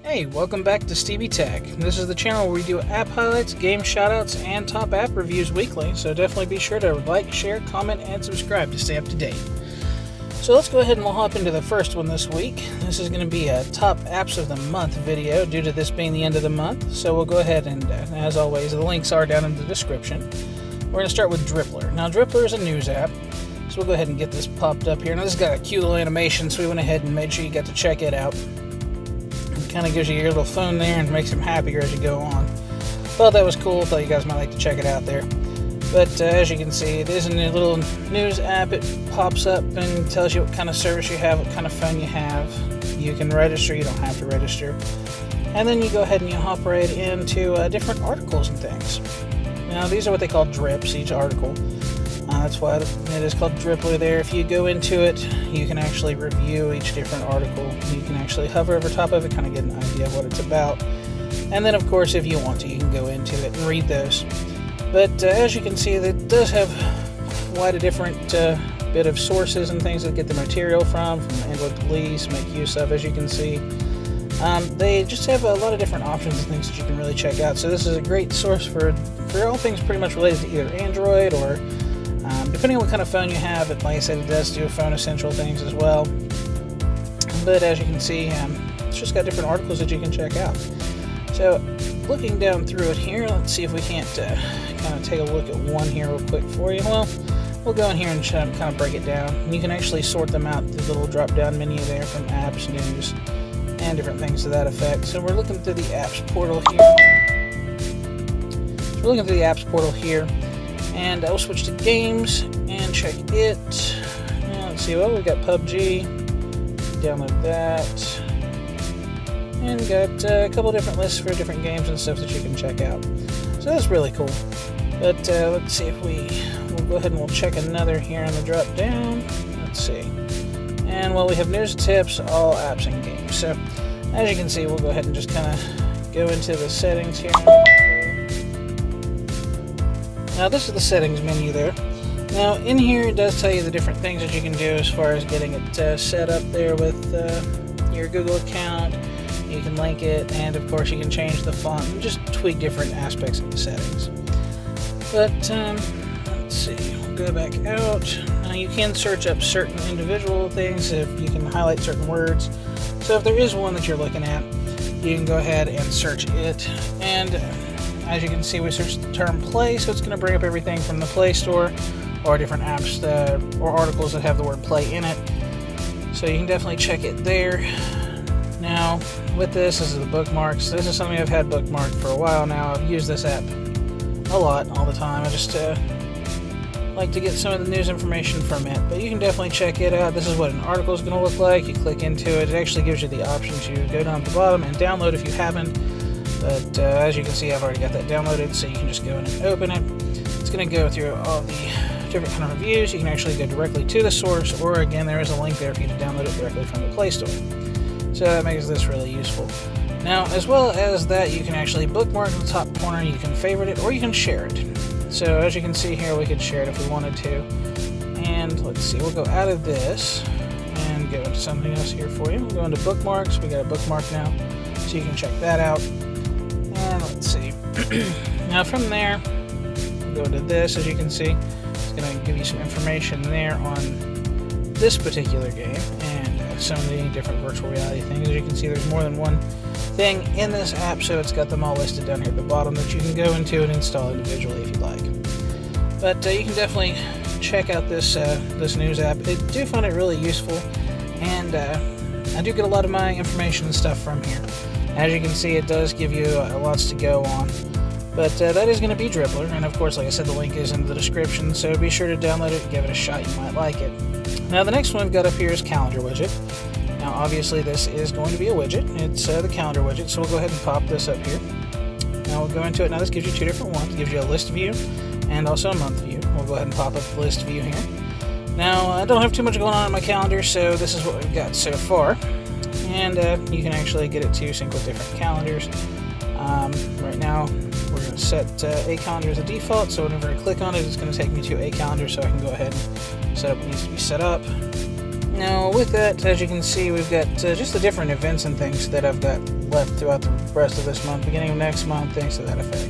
Hey, welcome back to Stevie Tech. This is the channel where we do app highlights, game shoutouts, and top app reviews weekly, so definitely be sure to like, share, comment, and subscribe to stay up to date. So let's go ahead and we'll hop into the first one this week. This is going to be a top apps of the month video due to this being the end of the month, so we'll go ahead and, as always, the links are down in the description. We're going to start with Drippler. Now, Drippler is a news app, so we'll go ahead and get this popped up here. Now, this has got a cute little animation, so we went ahead and made sure you got to check it out. Kind of gives you your little phone there and makes them happier as you go on. Thought that was cool. Thought you guys might like to check it out there. But as you can see, it is a new little news app. It pops up and tells you what kind of service you have, what kind of phone you have. You can register. You don't have to register. And then you go ahead and you hop right into different articles and things. Now these are what they call drips, each article. That's why it is called Drippler there. If you go into it, you can actually review each different article. You can actually hover over top of it, kind of get an idea of what it's about. And then, of course, if you want to, you can go into it and read those. But as you can see, it does have quite a different bit of sources and things that get the material from Android Police, make use of, as you can see. They just have a lot of different options and things that you can really check out. So this is a great source for all things pretty much related to either Android or depending on what kind of phone you have. Like I said, it does do phone essential things as well. But as you can see, it's just got different articles that you can check out. So looking down through it here, let's see if we can't kind of take a look at one here real quick for you. Well, we'll go in here and kind of break it down. You can actually sort them out, the little drop down menu there from apps, news, and different things to that effect. So we're looking through the apps portal here. And I'll switch to games and check it. Now, let's see, well, we've got PUBG. Download that. And got a couple different lists for different games and stuff that you can check out. So that's really cool. But let's see if we'll go ahead and we'll check another here on the drop down. Let's see. And well, we have news, tips, all apps and games. So as you can see, we'll go ahead and just kind of go into the settings here. Now this is the settings menu there. Now in here it does tell you the different things that you can do as far as getting it set up there with your Google account. You can link it, and of course you can change the font and just tweak different aspects of the settings. But let's see, we'll go back out. Now you can search up certain individual things if you can highlight certain words. So if there is one that you're looking at, you can go ahead and search it. And as you can see, we searched the term play, so it's going to bring up everything from the Play Store or different apps or articles that have the word play in it. So you can definitely check it there. Now, with this is the bookmarks. This is something I've had bookmarked for a while now. I've used this app a lot, all the time. I just like to get some of the news information from it. But you can definitely check it out. This is what an article is going to look like. You click into it. It actually gives you the option to go down at the bottom and download if you haven't. But as you can see, I've already got that downloaded, so you can just go in and open it. It's going to go through all the different kind of reviews. You can actually go directly to the source, or again, there is a link there for you to download it directly from the Play Store. So that makes this really useful. Now, as well as that, you can actually bookmark in the top corner. You can favorite it, or you can share it. So as you can see here, we could share it if we wanted to. And let's see, we'll go out of this and go into something else here for you. We'll go into bookmarks. We got a bookmark now, so you can check that out. And let's see. Now from there, we'll go to this. As you can see, it's going to give you some information there on this particular game and some of the different virtual reality things. As you can see, there's more than one thing in this app, so it's got them all listed down here at the bottom that you can go into and install individually if you'd like. But you can definitely check out this news app. I do find it really useful, and I do get a lot of my information and stuff from here. As you can see, it does give you lots to go on. But that is going to be Drippler, and of course, like I said, the link is in the description, so be sure to download it and give it a shot. You might like it. Now, the next one we've got up here is Calendar Widget. Now, obviously, this is going to be a widget. It's the calendar widget, so we'll go ahead and pop this up here. Now, we'll go into it. Now, this gives you two different ones. It gives you a list view and also a month view. We'll go ahead and pop up the list view here. Now, I don't have too much going on in my calendar, so this is what we've got so far. And you can actually get it to sync with different calendars. Right now, we're going to set a calendar as a default, so whenever I click on it, it's going to take me to a calendar, so I can go ahead and set up what needs to be set up. Now with that, as you can see, we've got just the different events and things that I've got left throughout the rest of this month, beginning of next month, things to that effect.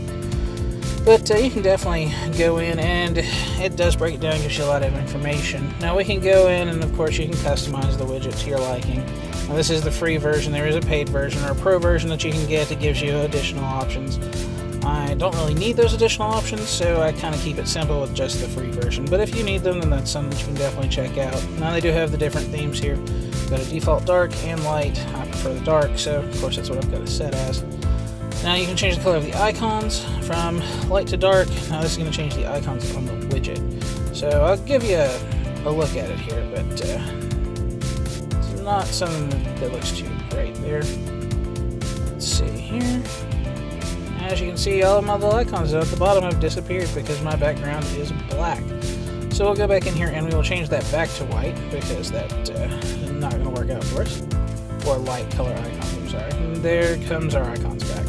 But you can definitely go in, and it does break it down, gives you a lot of information. Now we can go in, and of course you can customize the widget to your liking. Now this is the free version. There is a paid version or a pro version that you can get that gives you additional options. I don't really need those additional options, so I kind of keep it simple with just the free version. But if you need them, then that's something that you can definitely check out. Now they do have the different themes here. We've got a default dark and light. I prefer the dark, so of course that's what I've got it set as. Now you can change the color of the icons from light to dark. Now this is going to change the icons on the widget. So I'll give you a look at it here, but it's not something that looks too great there. Let's see here. As you can see, all of my little icons at the bottom have disappeared because my background is black. So we'll go back in here and we will change that back to white because that is not going to work out for us. Or light color icons, I'm sorry. And there comes our icons back.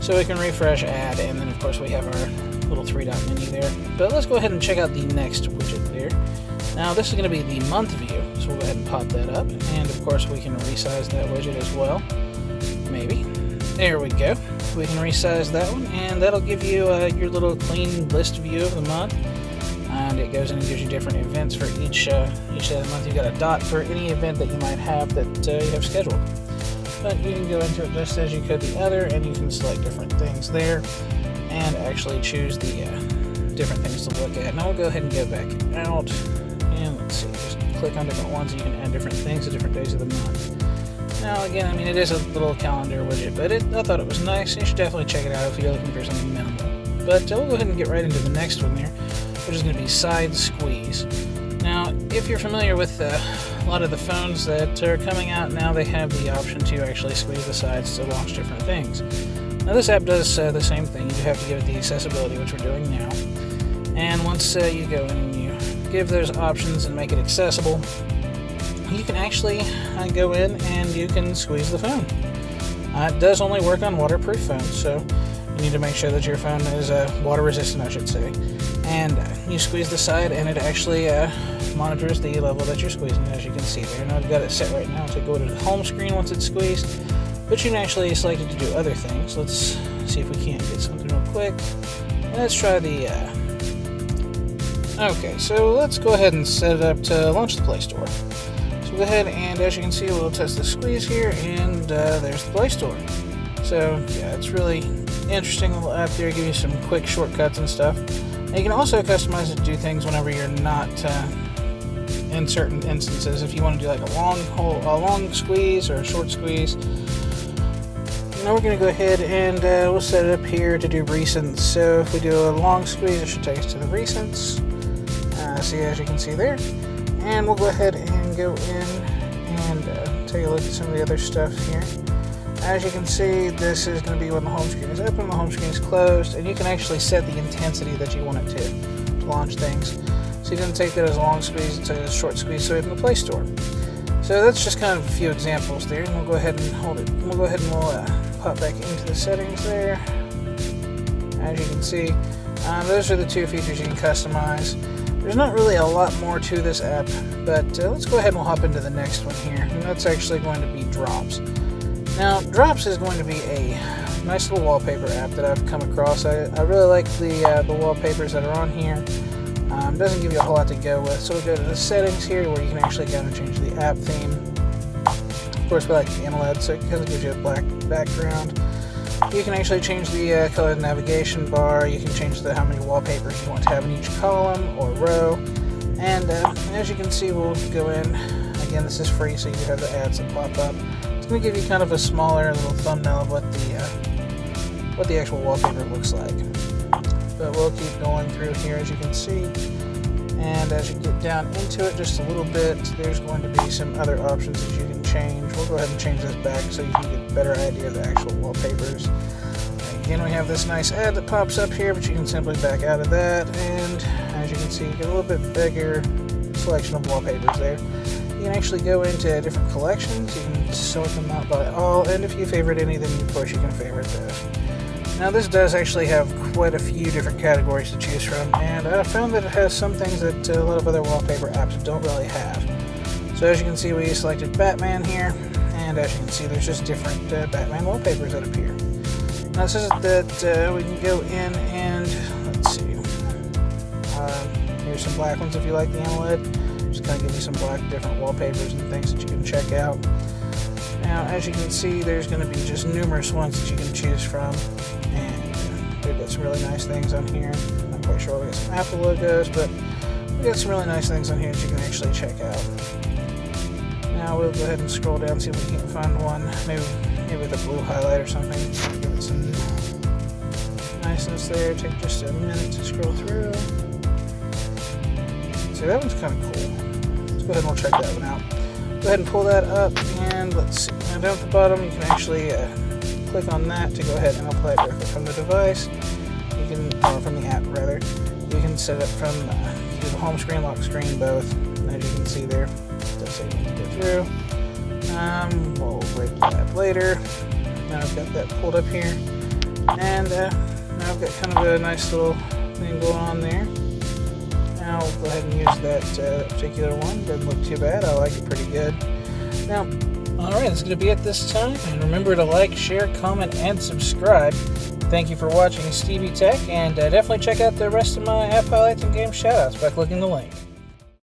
So we can refresh, add, and then of course we have our little 3-dot menu there. But let's go ahead and check out the next widget there. Now this is going to be the month view, so we'll go ahead and pop that up. And of course we can resize that widget as well. Maybe. There we go. We can resize that one, and that'll give you your little clean list view of the month. And it goes in and gives you different events for each day of the month. You've got a dot for any event that you might have that you have scheduled. But you can go into it just as you could the other, and you can select different things there and actually choose the different things to look at. Now we'll go ahead and go back out, and let's see, just click on different ones and you can add different things to different days of the month. Now again, I mean, it is a little calendar widget, but I thought it was nice. You should definitely check it out if you're looking for something minimal. But we'll go ahead and get right into the next one there, which is going to be side squeeze. Now, if you're familiar with a lot of the phones that are coming out now, they have the option to actually squeeze the sides to launch different things. Now this app does the same thing. You have to give it the accessibility, which we're doing now. And once you go in and you give those options and make it accessible, you can actually go in and you can squeeze the phone. It does only work on waterproof phones, so you need to make sure that your phone is water resistant, I should say. And you squeeze the side, and it actually monitors the level that you're squeezing, as you can see there. Now I've got it set right now to go to the home screen once it's squeezed, but you can actually select it to do other things. Let's see if we can't get something real quick. Let's try the... Okay, so let's go ahead and set it up to launch the Play Store. So go ahead, and as you can see, we'll test the squeeze here, and there's the Play Store. So yeah, it's really interesting little app there. Give you some quick shortcuts and stuff. And you can also customize it to do things whenever you're not in certain instances. If you want to do like a long squeeze or a short squeeze. Now we're going to go ahead and we'll set it up here to do recents. So if we do a long squeeze, it should take us to the recents. See, as you can see there. And we'll go ahead and go in and take a look at some of the other stuff here. As you can see, this is going to be when the home screen is open, the home screen is closed, and you can actually set the intensity that you want it to launch things. So you can take that as a long squeeze and take it as a short squeeze, so in the Play Store. So that's just kind of a few examples there, and we'll go ahead and hold it. We'll go ahead and we'll pop back into the settings there. As you can see, those are the two features you can customize. There's not really a lot more to this app, but let's go ahead and we'll hop into the next one here, and that's actually going to be Drops. Now, Drops is going to be a nice little wallpaper app that I've come across. I really like the wallpapers that are on here. Doesn't give you a whole lot to go with, so we'll go to the settings here where you can actually go and change the app theme. Of course, we like the AMOLED, so because it gives you a black background. You can actually change the color of the navigation bar. You can change how many wallpapers you want to have in each column or row. And as you can see, we'll go in. Again, this is free, so you have the ads that pop up. It's going to give you kind of a smaller little thumbnail of what the actual wallpaper looks like. But we'll keep going through here, as you can see. And as you get down into it just a little bit, there's going to be some other options that you can change. We'll go ahead and change this back so you can get a better idea of the actual wallpapers. Again, we have this nice ad that pops up here, but you can simply back out of that. And as you can see, you get a little bit bigger selection of wallpapers there. You can actually go into different collections. You can sort them out by all, and if you favorite any, then of course you can favorite those. Now this does actually have quite a few different categories to choose from, and I found that it has some things that a lot of other wallpaper apps don't really have. So as you can see, we selected Batman here, and as you can see, there's just different Batman wallpapers that appear. Now this isn't that we can go in and, let's see, here's some black ones if you like the AMOLED. Just kind of give you some black different wallpapers and things that you can check out. Now as you can see, there's going to be just numerous ones that you can choose from, and we've got some really nice things on here. I'm not quite sure, we got some Apple logos, but we got some really nice things on here that you can actually check out. Now we'll go ahead and scroll down, see if we can find one, maybe with a blue highlight or something. Give it some niceness there. Take just a minute to scroll through. So that one's kind of cool. Let's go ahead and we'll check that one out. Go ahead and pull that up, and let's see. Now down at the bottom, you can actually click on that to go ahead and apply it directly from the device. You can, or from the app rather. You can set it from do the home screen, lock screen, both. And as you can see there, it does say you need to go through. We'll break the app later. Now I've got that pulled up here, and now I've got kind of a nice little thing going on there. Now we'll go ahead and use that particular one. Doesn't look too bad. I like it pretty good. Now, alright, that's going to be it this time. And remember to like, share, comment, and subscribe. Thank you for watching Stevie Tech, and definitely check out the rest of my app highlights and game shoutouts by clicking the link.